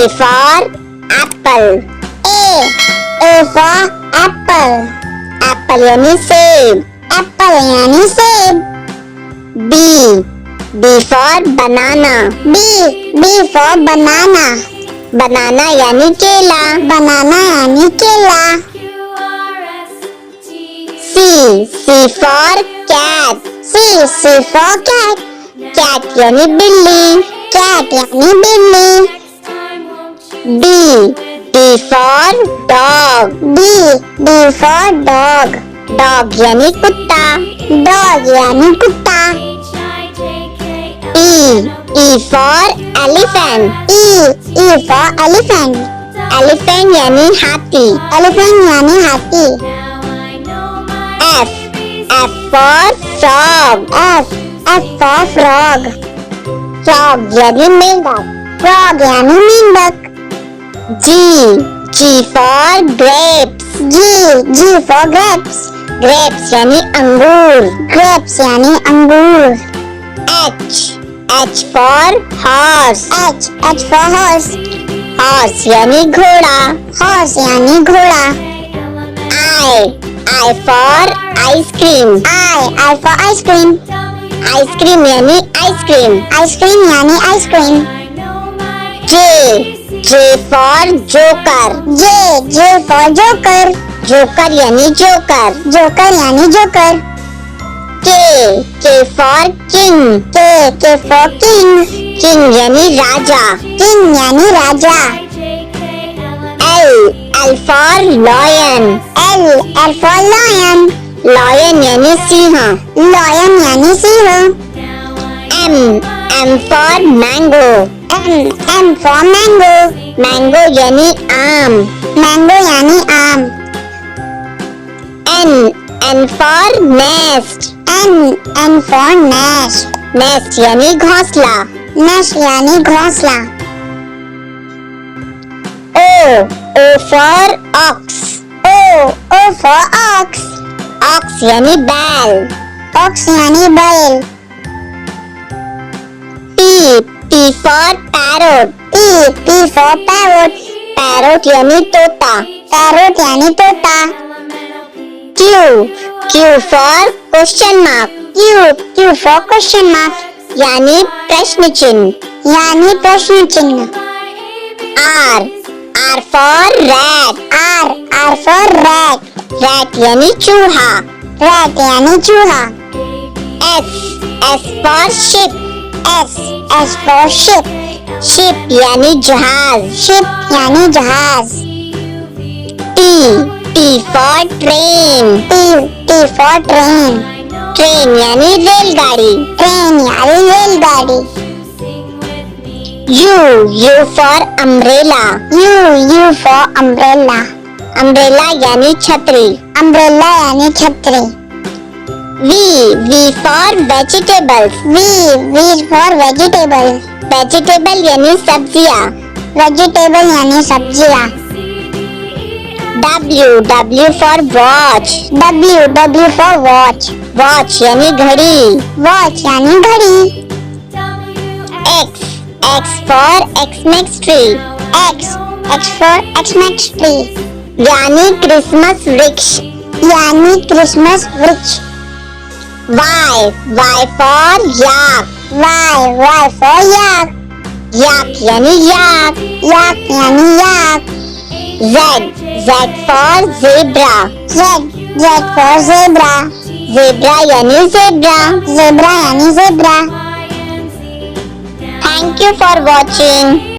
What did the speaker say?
for apple. A for apple. Apple यानी सेब. Apple यानी सेब. B for banana. B for banana. Banana यानी केला. Banana यानी केला. C for cat. C for cat. Cat यानी बिल्ली. Cat यानी बिल्ली. D for dog. D for dog. Dog यानी कुत्ता. Dog यानी कुत्ता. E for elephant. E for elephant. Elephant यानी हाथी. Elephant यानी हाथी. F for frog. F for frog. Frog यानी मेंढक. Frog यानी मेंढक. G for grapes. G for grapes. Grapes यानी अंगूर. Grapes यानी अंगूर. H for horse. H for horse. Horse यानी घोड़ा. Horse यानी घोड़ा. I for ice cream. I for ice cream. Ice cream यानी ice cream. Ice cream यानी ice cream. J for joker. J for joker. Joker यानी joker. Joker यानी joker. K for king. K for king. King यानी राजा. King यानी राजा. L for lion. L for lion. Lion यानी Singh. Lion यानी Singh. M for mango. M for mango. Mango यानी आम. Mango यानी आम. N for nest. N for nest. Nest यानी घोंसला. Nest यानी घोंसला. O for ox. O for ox. Ox यानी बैल. Ox यानी बैल. P for parrot. P for parrot. Parrot यानी तोता. Parrot यानी तोता. Q for question mark. Q for question mark. यानी प्रश्न चिन्ह. यानी प्रश्न चिन्ह. R for rat. R for rat. Rat यानी चूहा. Rat यानी चूहा. S for ship. S for ship. Ship यानी जहाज. Ship यानी जहाज. T for train. T for train. Train यानी रेलगाड़ी. Train यानी रेलगाड़ी. U for umbrella. U for umbrella. Umbrella यानी छतरी. Umbrella यानी छतरी. V for vegetables. V for vegetable. Vegetable यानी सब्जियाँ. Vegetable यानी सब्जियाँ. W for watch. W for watch. Watch यानी घड़ी. Watch यानी घड़ी. X for Xmas tree. X for Xmas tree. यानी क्रिसमस वृक्ष. यानी क्रिसमस वृक्ष. Y for yak. Y for yak. Yak यानी yak. Yak यानी yak. Z for zebra. Z for zebra. Zebra यानी zebra. Zebra यानी zebra. Thank you for watching.